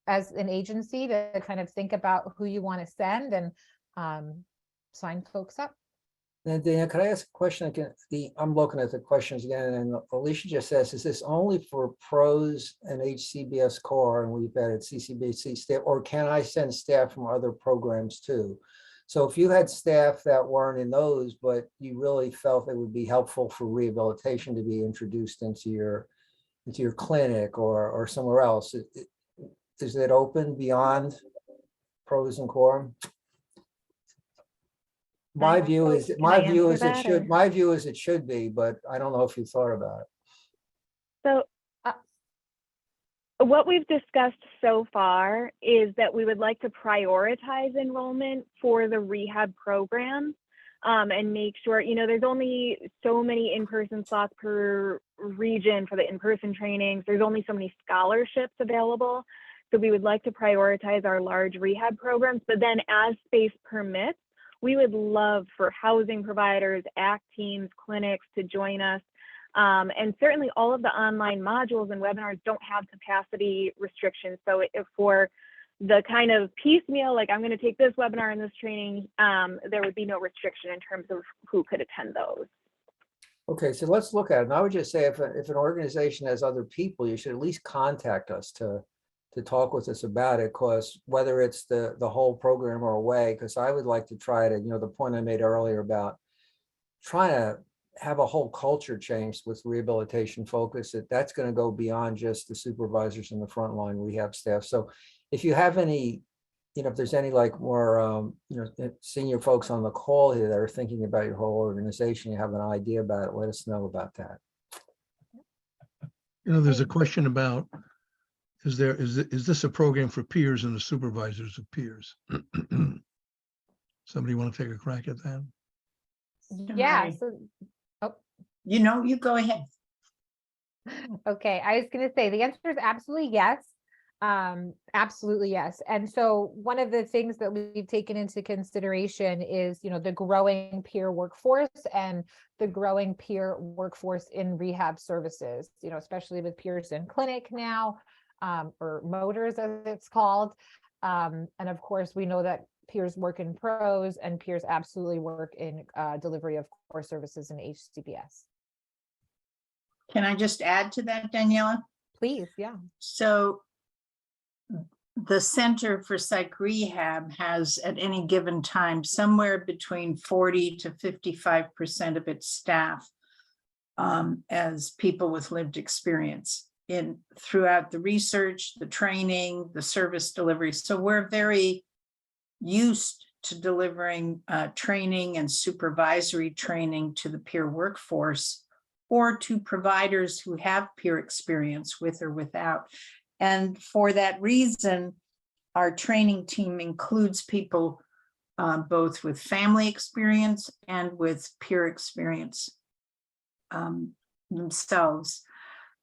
as an agency, to kind of think about who you want to send and sign folks up. Then Danielle, could I ask a question again? I'm looking at the questions again, and Alicia just says, is this only for PROS and HCBS core, and we've added CCBC staff, or can I send staff from other programs too? So if you had staff that weren't in those, but you really felt it would be helpful for rehabilitation to be introduced into your clinic or somewhere else, is it open beyond PROS and core? My view is it should be, but I don't know if you thought about it. So what we've discussed so far is that we would like to prioritize enrollment for the rehab program, and make sure, there's only so many in-person slots per region for the in-person trainings. There's only so many scholarships available. So we would like to prioritize our large rehab programs, but then as space permits, we would love for housing providers, ACT teams, clinics to join us. And certainly all of the online modules and webinars don't have capacity restrictions. So if for the kind of piecemeal, I'm going to take this webinar and this training, there would be no restriction in terms of who could attend those. Okay, so let's look at it. And I would just say if an organization has other people, you should at least contact us to talk with us about it, because whether it's the whole program or a way, because I would like to try to, the point I made earlier about trying to have a whole culture change with rehabilitation focus, that's going to go beyond just the supervisors and the frontline rehab staff. So if you have any, if there's any like more, senior folks on the call here that are thinking about your whole organization, you have an idea about it, let us know about that. There's a question about, is this a program for peers and the supervisors of peers? Somebody want to take a crack at that? Yeah. So, You go ahead. okay. I was going to say the answer is absolutely yes. Absolutely yes. And so one of the things that we've taken into consideration is, the growing peer workforce and the growing peer workforce in rehab services, especially with peers in clinic now, or motors as it's called. And of course, we know that peers work in pros and peers absolutely work in delivery of core services in HCBS. Can I just add to that, Daniela? Please, yeah. So the Center for Psych Rehab has at any given time somewhere between 40 to 55% of its staff as people with lived experience throughout the research, the training, the service delivery. So we're very used to delivering training and supervisory training to the peer workforce or to providers who have peer experience with or without. And for that reason, our training team includes people both with family experience and with peer experience themselves.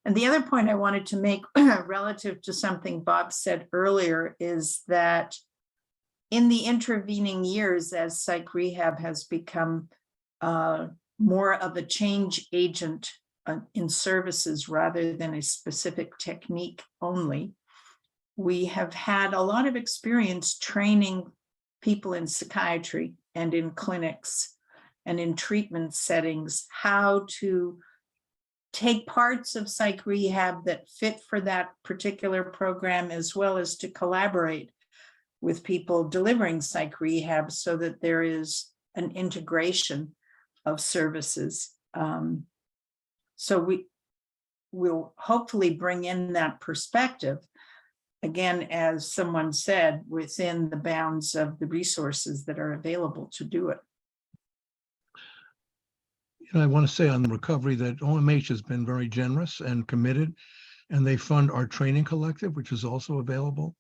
And the other point I wanted to make relative to something Bob said earlier is that in the intervening years, as psych rehab has become more of a change agent in services rather than a specific technique only, we have had a lot of experience training people in psychiatry and in clinics and in treatment settings how to take parts of psych rehab that fit for that particular program, as well as to collaborate with people delivering psych rehab so that there is an integration of services. So we will hopefully bring in that perspective, again, as someone said, within the bounds of the resources that are available to do it. I want to say on the recovery that OMH has been very generous and committed, and they fund our training collective, which is also available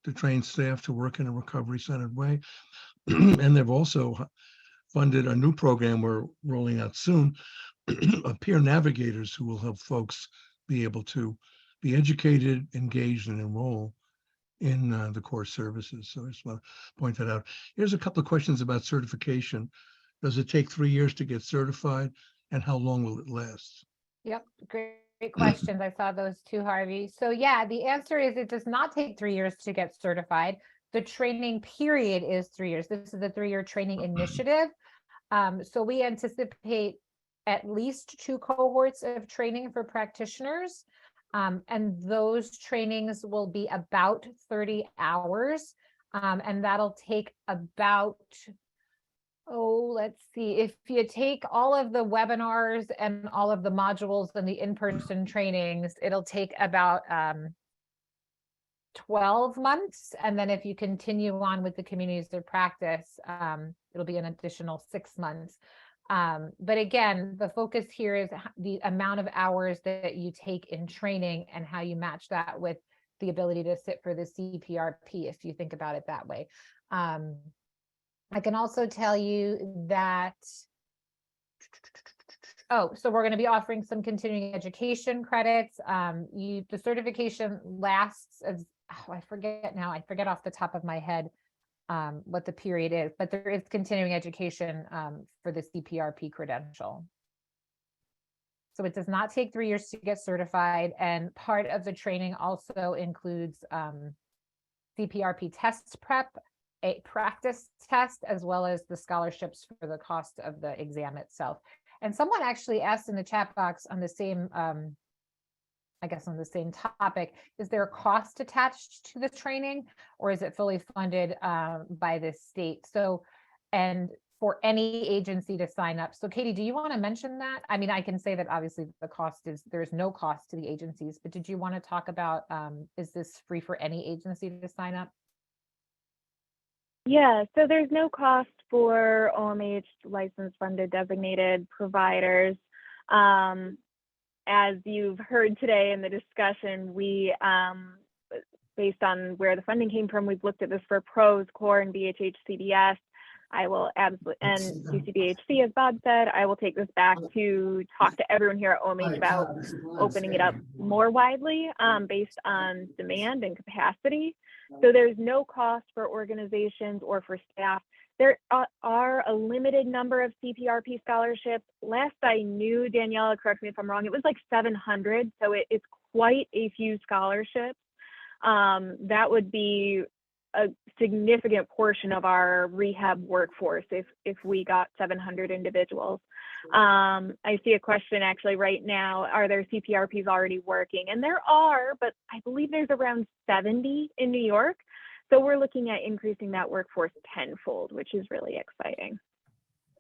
to train staff to work in a recovery-centered way. And they've also funded a new program we're rolling out soon of peer navigators who will help folks be able to be educated, engaged, and enroll in the core services. So I just want to point that out. Here's a couple of questions about certification. Does it take 3 years to get certified, and how long will it last? Yep, great questions. I saw those too, Harvey. So yeah, the answer is it does not take 3 years to get certified. The training period is 3 years. This is a 3-year training initiative. So we anticipate at least 2 cohorts of training for practitioners. And those trainings will be about 30 hours. And that'll take about, let's see, if you take all of the webinars and all of the modules and the in-person trainings, it'll take about 12 months. And then if you continue on with the communities of practice, it'll be an additional 6 months. But again, the focus here is the amount of hours that you take in training and how you match that with the ability to sit for the CPRP, if you think about it that way. I can also tell you that, so we're going to be offering some continuing education credits. The certification lasts as, I forget off the top of my head what the period is, but there is continuing education for the CPRP credential. So it does not take 3 years to get certified. And part of the training also includes CPRP test prep, a practice test, as well as the scholarships for the cost of the exam itself. And someone actually asked in the chat box on the same, I guess on the same topic, is there a cost attached to the training, or is it fully funded by the state? So, and for any agency to sign up. So Katie, do you want to mention that? I mean, I can say that obviously the cost is, there's no cost to the agencies, but did you want to talk about, is this free for any agency to sign up? Yeah, so there's no cost for OMH licensed funded designated providers. As you've heard today in the discussion, we, based on where the funding came from, we've looked at this for PROS, CORE, and BHH CDS. I will absolutely, and UCBHC, as Bob said, I will take this back to talk to everyone here at OMH about opening it up more widely based on demand and capacity. So there's no cost for organizations or for staff. There are a limited number of CPRP scholarships. Last I knew, Daniela, correct me if I'm wrong, it was like 700. So it's quite a few scholarships. That would be a significant portion of our rehab workforce if we got 700 individuals. I see a question actually right now, are there CPRPs already working? And there are, but I believe there's around 70 in New York. So we're looking at increasing that workforce tenfold, which is really exciting.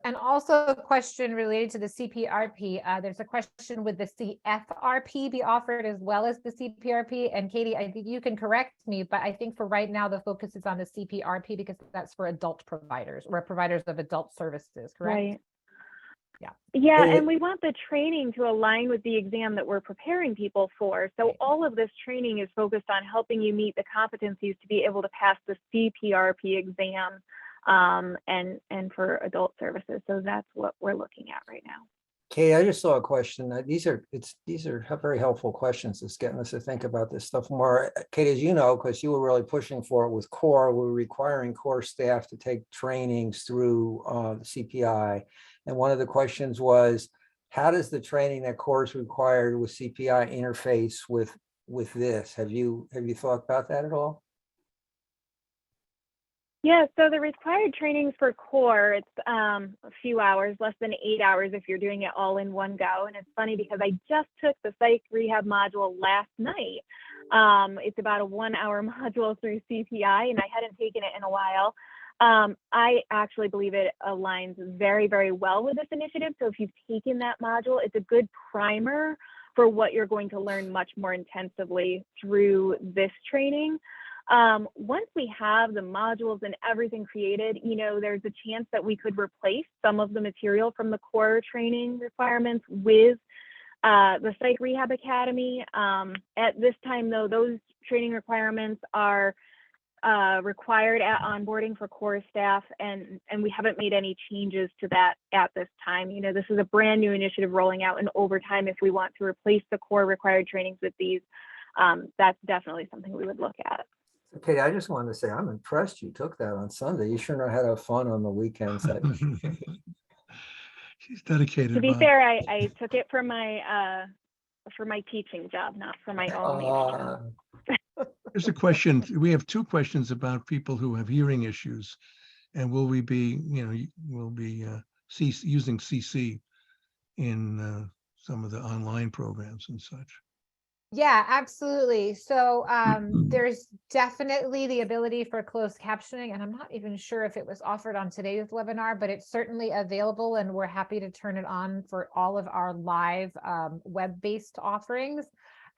And also a question related to the CPRP. There's a question, would the CFRP be offered as well as the CPRP? And Katie, I think you can correct me, but I think for right now, the focus is on the CPRP because that's for adult providers or providers of adult services, correct? Right. Yeah. Yeah, and we want the training to align with the exam that we're preparing people for. So all of this training is focused on helping you meet the competencies to be able to pass the CPRP exam. And for adult services. So that's what we're looking at right now. Kate, I just saw a question. These are very helpful questions. It's getting us to think about this stuff more. Kate, as you know, because you were really pushing for it with CORE, we're requiring CORE staff to take trainings through the CPI. And one of the questions was, how does the training that CORE is required with CPI interface with this? Have you thought about that at all? Yeah, so the required trainings for CORE, it's a few hours, less than 8 hours if you're doing it all in one go. And it's funny because I just took the psych rehab module last night. It's about a 1 hour module through CPI, and I hadn't taken it in a while. I actually believe it aligns very, very well with this initiative. So if you've taken that module, it's a good primer for what you're going to learn much more intensively through this training. Once we have the modules and everything created, you know, there's a chance that we could replace some of the material from the CORE training requirements with the Psych Rehab Academy. At this time, though, those training requirements are required at onboarding for CORE staff, and we haven't made any changes to that at this time. You know, this is a brand new initiative rolling out, and over time, if we want to replace the CORE required trainings with these, that's definitely something we would look at. Okay, I just wanted to say I'm impressed you took that on Sunday. You sure know how to have fun on the weekends. She's dedicated. To be Bob. fair, I took it for my teaching job, not for my own. There's a question. We have two questions about people who have hearing issues, and will we be, using CC in some of the online programs and such? Yeah, absolutely. So there's definitely the ability for closed captioning, and I'm not even sure if it was offered on today's webinar, but it's certainly available, and we're happy to turn it on for all of our live web-based offerings.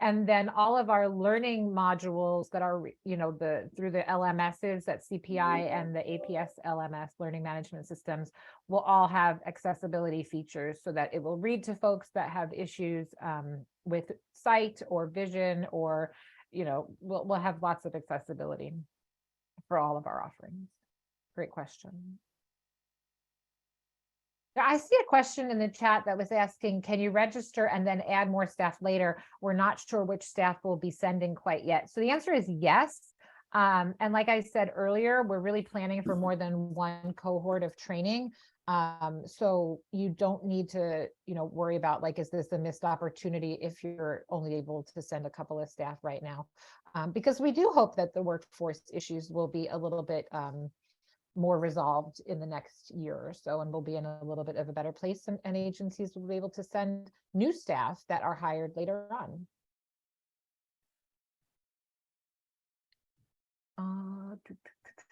And then all of our learning modules that are, through the LMSs at CPI and the APS LMS learning management systems will all have accessibility features so that it will read to folks that have issues with sight or vision, or, we'll have lots of accessibility for all of our offerings. Great question. I see a question in the chat that was asking, can you register and then add more staff later? We're not sure which staff we'll be sending quite yet. So the answer is yes. And like I said earlier, we're really planning for more than one cohort of training. So you don't need to, worry about is this a missed opportunity if you're only able to send a couple of staff right now? Because we do hope that the workforce issues will be a little bit more resolved in the next year or so, and we'll be in a little bit of a better place, and agencies will be able to send new staff that are hired later on.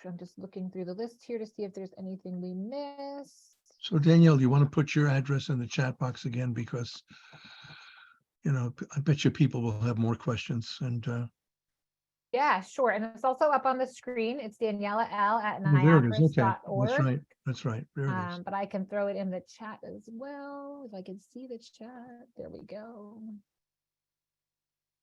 I'm just looking through the list here to see if there's anything we missed. So Danielle, do you want to put your address in the chat box again? Because, you know, I bet you people will have more questions. And Yeah, sure. And it's also up on the screen. It's Daniela L at oh, there it is. Okay, NYAPRS.org. that's right. That's right. There it is. But I can throw it in the chat as well, if I can see the chat. There we go.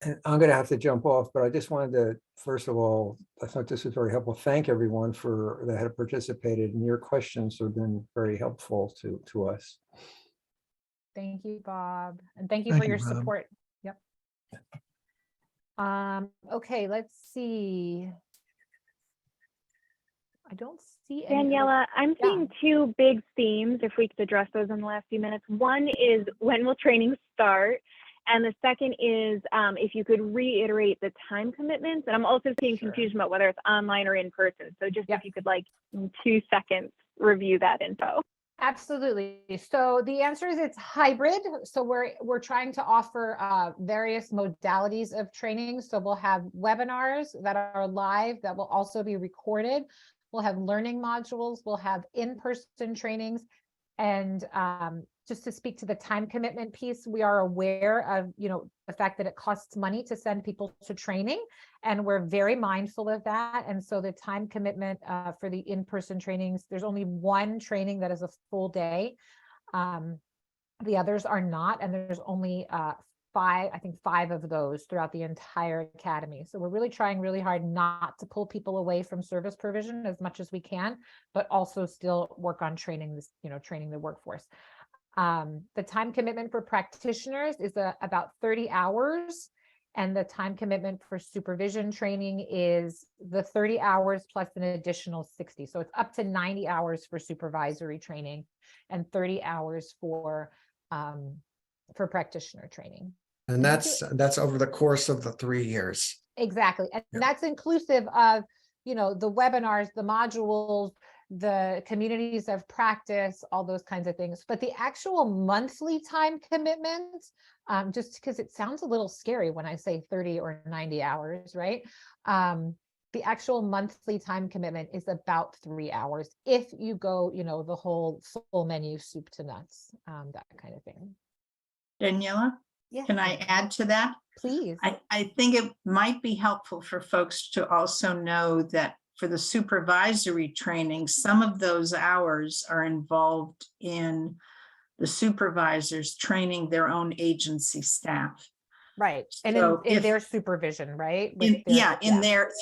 And I'm going to have to jump off, but I just wanted to, first of all, I thought this was very helpful. Thank everyone that had participated, and your questions have been very helpful to us. Thank you, Bob. And thank you Thank for your you, Bob. support. Yep. Okay, let's see. I don't see any. Daniela, I'm seeing two big themes, if we could address those in the last few minutes. One is, when will training start? And the second is, if you could reiterate the time commitments. And I'm also seeing confusion about whether it's online or in person. So just if you could, like, in 2 seconds, review that info. Absolutely. So the answer is it's hybrid. So we're trying to offer various modalities of training. So we'll have webinars that are live that will also be recorded. We'll have learning modules. We'll have in-person trainings. And just to speak to the time commitment piece, we are aware of, the fact that it costs money to send people to training, and we're very mindful of that. And so the time commitment for the in-person trainings, there's only one training that is a full day. The others are not, and there's only five of those throughout the entire academy. So we're really trying really hard not to pull people away from service provision as much as we can, but also still work on training this, training the workforce. The time commitment for practitioners is about 30 hours, and the time commitment for supervision training is the 30 hours plus an additional 60. So it's up to 90 hours for supervisory training and 30 hours for practitioner training. And that's over the course of the 3 years. Exactly. And that's inclusive of, the webinars, the modules, the communities of practice, all those kinds of things. But the actual monthly time commitment, just because it sounds a little scary when I say 30 or 90 hours, right? The actual monthly time commitment is about 3 hours if you go, the whole full menu, soup to nuts, that kind of thing. Daniela, can I add to that? Please. I think it might be helpful for folks to also know that for the supervisory training, some of those hours are involved in the supervisors training their own agency staff. Right. And So in their supervision, right?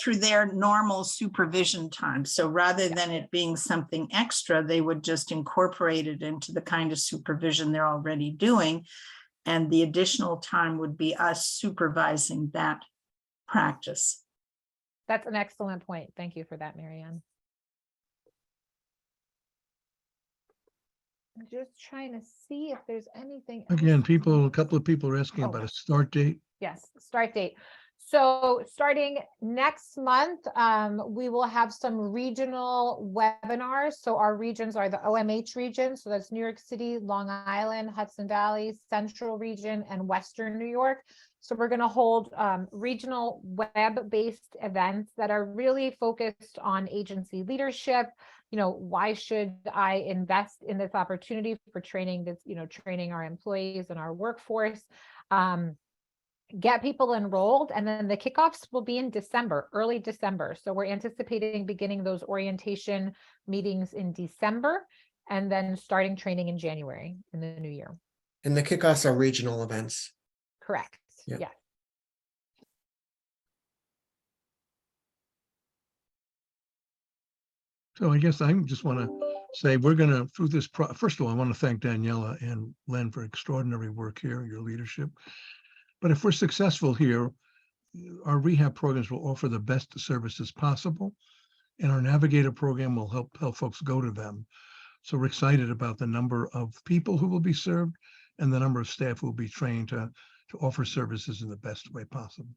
Through their normal supervision time. So rather than it being something extra, they would just incorporate it into the kind of supervision they're already doing. And the additional time would be us supervising that practice. That's an excellent point. Thank you for that, Marianne. I'm just trying to see if there's anything Again, else. a couple of people are asking about a start date. Yes, start date. So starting next month, we will have some regional webinars. So our regions are the OMH region. So that's New York City, Long Island, Hudson Valley, Central Region, and Western New York. So we're going to hold regional web-based events that are really focused on agency leadership. Why should I invest in this opportunity for training this, training our employees and our workforce, get people enrolled, and then the kickoffs will be in December, early December. So we're anticipating beginning those orientation meetings in December and then starting training in January in the new year. And the kickoffs are regional events. Correct. Yeah. Yeah. So I guess I just want to say we're going to, through this, first of all, I want to thank Daniela and Len for extraordinary work here, your leadership. But if we're successful here, our rehab programs will offer the best services possible, and our Navigator program will help folks go to them. So we're excited about the number of people who will be served and the number of staff who will be trained to offer services in the best way possible.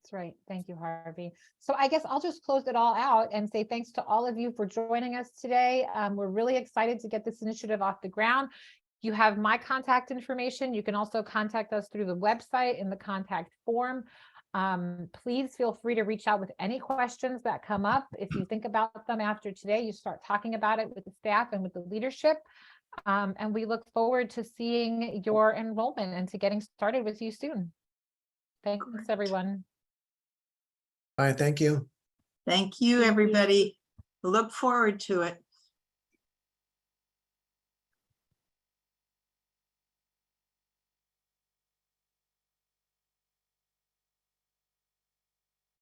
That's right. Thank you, Harvey. So I guess I'll just close it all out and say thanks to all of you for joining us today. We're really excited to get this initiative off the ground. You have my contact information. You can also contact us through the website in the contact form. Please feel free to reach out with any questions that come up. If you think about them after today, you start talking about it with the staff and with the leadership. And we look forward to seeing your enrollment and to getting started with you soon. Thanks, Great. everyone. All right, thank you. Thank you, Thank you. everybody. Look forward to it.